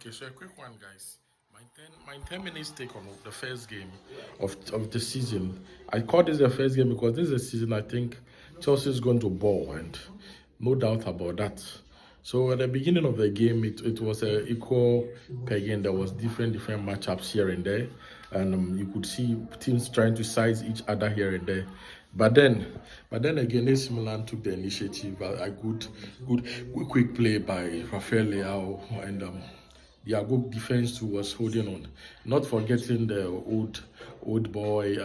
Okay, so a quick one, guys. My 10 minutes take on the first game of the season. I call this the first game because this is a season I think Chelsea is going to ball, and no doubt about that. So at the beginning of the game, it was a equal pegging. There was different matchups here and there, and you could see teams trying to size each other here and there. But then, but then again, AC Milan took the initiative. A quick play by Rafael Leao, and their good defense too was holding on. Not forgetting the old boy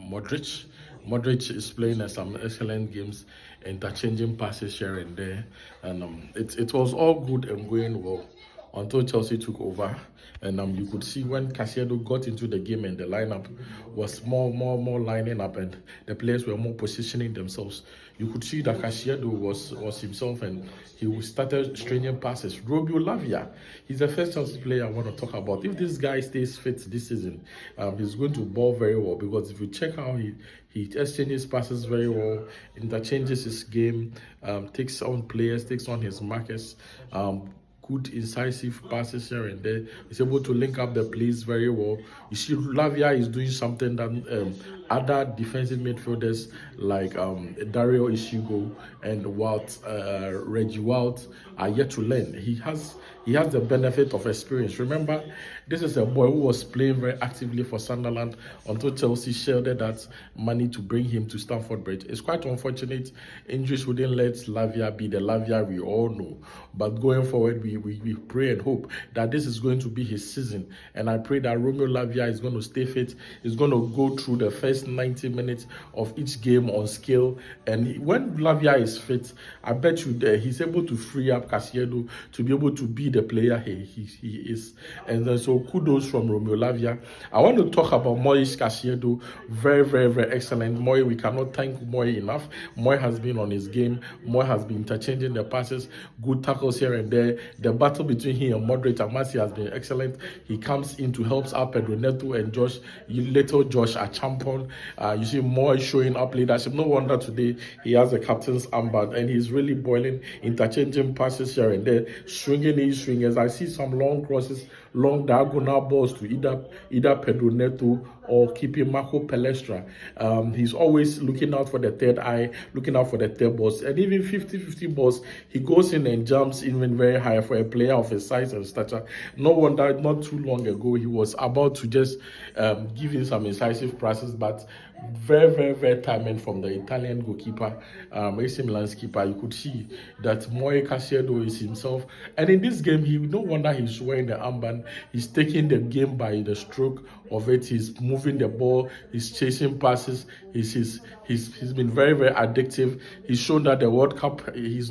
Modric. Modric is playing some excellent games, interchanging passes here and there, and it was all good and going well until Chelsea took over. And you could see when Caicedo got into the game and the lineup was more lining up, and the players were more positioning themselves. You could see that Caicedo was himself, and he started stringing passes. Romeo Lavia, he's the first Chelsea player I want to talk about. If this guy stays fit this season, he's going to ball very well, because if you check how he exchanges passes very well, interchanges his game, takes on players, takes on his markers, good incisive passes here and there. He's able to link up the plays very well. You see, Lavia is doing something that other defensive midfielders like Dario Ishigo and Reggie Walt are yet to learn. He has the benefit of experience. Remember, this is a boy who was playing very actively for Sunderland until Chelsea shielded that money to bring him to Stamford Bridge. It's quite unfortunate. Injuries wouldn't let Lavia be the Lavia we all know. But going forward, we pray and hope that this is going to be his season. And I pray that Romeo Lavia is going to stay fit. He's going to go through the first 90 minutes of each game on scale. And when Lavia is fit, I bet you that he's able to free up Caicedo to be able to be the player he is. And so kudos from Romeo Lavia. I want to talk about Moise Caicedo. Very excellent. Moy, we cannot thank Moy enough. Moy has been on his game. Moy has been interchanging the passes, good tackles here and there. The battle between him and Modric and Messi has been excellent. He comes in to help out Pedro Neto and Josh Achampon. You see Moy showing up leadership. No wonder today he has the captain's armband, and he's really boiling, interchanging passes here and there, swinging his swingers. I see some long crosses, long diagonal balls to either Pedro Neto or keeping Marco Palestra. He's always looking out for the third eye, looking out for the third balls, and even 50-50 balls, he goes in and jumps even very high for a player of his size and stature. No wonder not too long ago he was about to just give him some incisive passes, but very timing from the Italian goalkeeper, AC Milan's keeper. You could see that Moise Caicedo is himself, and in this game, no wonder he's wearing the armband. He's taking the game by the stroke of it. He's moving the ball. He's chasing passes. He's been very addictive. He's shown that the World Cup he's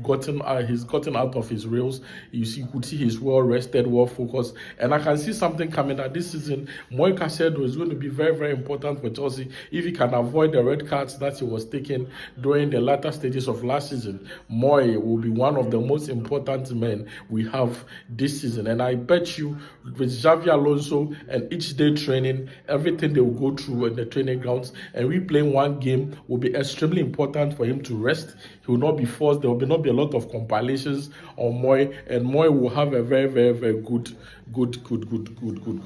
gotten out of his rails. You could see he's well rested, well focused, and I can see something coming that this season Moise Caicedo is going to be very important for Chelsea if he can avoid the red cards that he was taking during the latter stages of last season. Moy will be one of the most important men we have this season, and I bet you with Xavi Alonso and each day training, everything they will go through in the training grounds, and we playing one game will be extremely important for him to rest. He will not be forced. There will not be a lot of compilations on Moy, and Moy will have a very good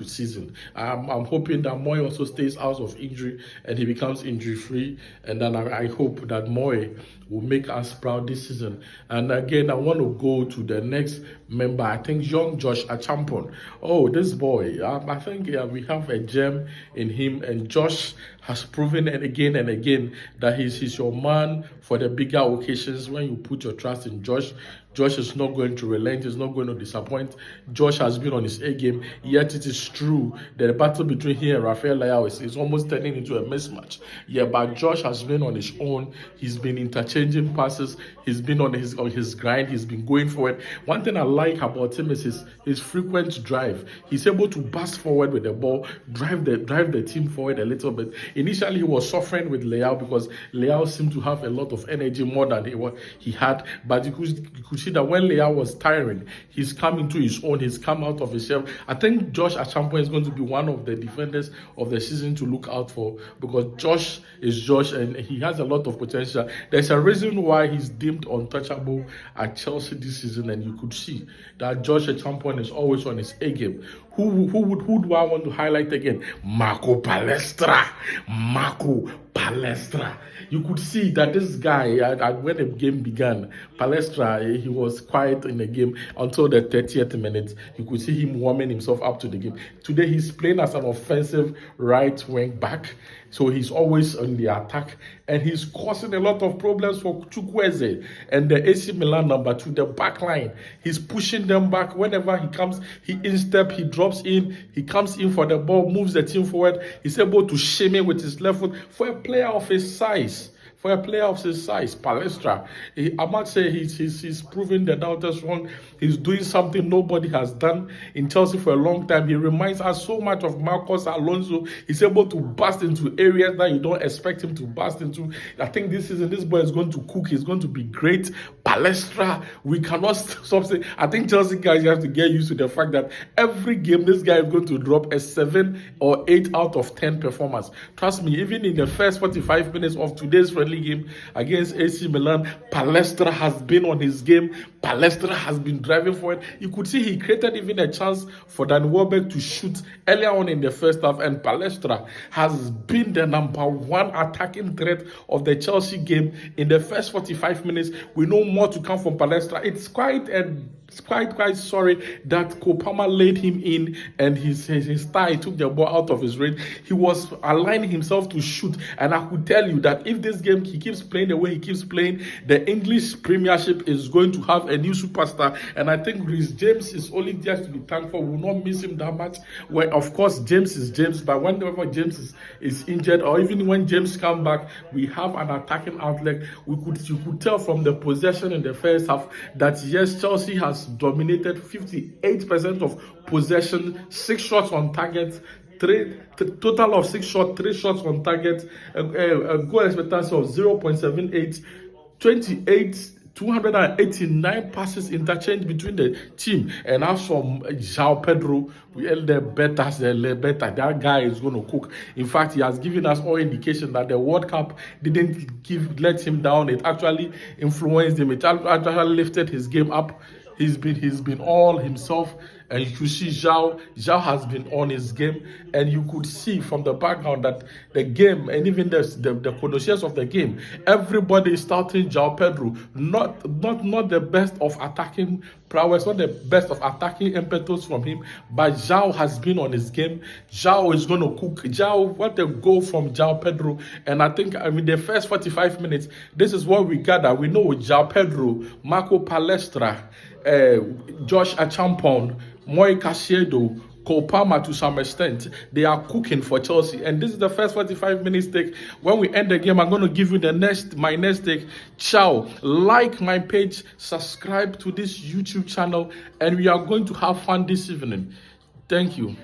season. I'm hoping that Moy also stays out of injury and he becomes injury free, and then I hope that Moy will make us proud this season. And again, I want to go to the next member. I think young Josh Achampon. Oh, this boy, I think we have a gem in him, and Josh has proven it again and again that he's your man for the bigger occasions. When you put your trust in Josh, Josh is not going to relent. He's not going to disappoint. Josh has been on his A game. Yet it is true that the battle between him and Rafael Leao is almost turning into a mismatch. Yeah, but Josh has been on his own. He's been interchanging passes. He's been on his grind. He's been going forward. One thing I like about him is his frequent drive. He's able to burst forward with the ball, drive the team forward a little bit. Initially, he was suffering with Leao because Leao seemed to have a lot of energy more than he had, but you could see see that when Leao was tiring, he's come into his own, he's come out of his shell. I think Josh Achampon is going to be one of the defenders of the season to look out for, because Josh is Josh and he has a lot of potential. There's a reason why he's deemed untouchable at Chelsea this season, and you could see that Josh Achampon is always on his A game. Who do I want to highlight again? Marco Palestra. You could see that this guy, when the game began, Palestra, he was quiet in the game until the 30th minute. You could see him warming himself up to the game. Today, he's playing as an offensive right wing back, so he's always on the attack, and he's causing a lot of problems for Chukwueze and the AC Milan number 2, the back line. He's pushing them back. Whenever he comes, he instep, he drops in, he comes in for the ball, moves the team forward. He's able to shame it with his left foot. For a player of his size, Palestra, I must say he's proving the doubters wrong. He's doing something nobody has done in Chelsea for a long time. He reminds us so much of Marcos Alonso. He's able to burst into areas that you don't expect him to burst into. I think this season, this boy is going to cook. He's going to be great. Palestra, we cannot stop saying. I think Chelsea guys have to get used to the fact that every game this guy is going to drop a 7 or 8 out of 10 performance. Trust me, even in the first 45 minutes of today's friendly game against AC Milan, Palestra has been on his game. Palestra has been driving forward. You could see he created even a chance for Dan Welbeck to shoot earlier on in the first half, and Palestra has been the number 1 attacking threat of the Chelsea game in the first 45 minutes. We know more to come from Palestra. It's quite sorry that Kopama laid him in and his thigh took the ball out of his range. He was aligning himself to shoot, and I could tell you that if this game he keeps playing the way he keeps playing, the English Premiership is going to have a new superstar. And I think Reece James is only just to be thankful. We will not miss him that much. Well, of course, James is James, but whenever James is injured, or even when James comes back, we have an attacking outlet. You could tell from the possession in the first half that yes, Chelsea has dominated 58% of possession, 6 shots on target, total of 6 shots, 3 shots on target, a goal expectancy of 0.78, 289 passes interchange between the team. And as from João Pedro, that guy is going to cook. In fact, he has given us all indication that the World Cup didn't let him down. It actually influenced him. It actually lifted his game up. He's been all himself, and you could see João has been on his game, and you could see from the background that the game and even the connoisseurs of the game, everybody is starting João Pedro, not the best of attacking prowess, not the best of attacking impetus from him, but João has been on his game. João is going to cook. João, what a goal from João Pedro. And I think the first 45 minutes, this is what we gather. We know João Pedro, Marco Palestra, Josh Achampon, Caicedo, Kopama to some extent, they are cooking for Chelsea. And this is the first 45 minutes take. When we end the game, I'm going to give you my next take. Ciao. Like my page, subscribe to this YouTube channel, and we are going to have fun this evening. Thank you.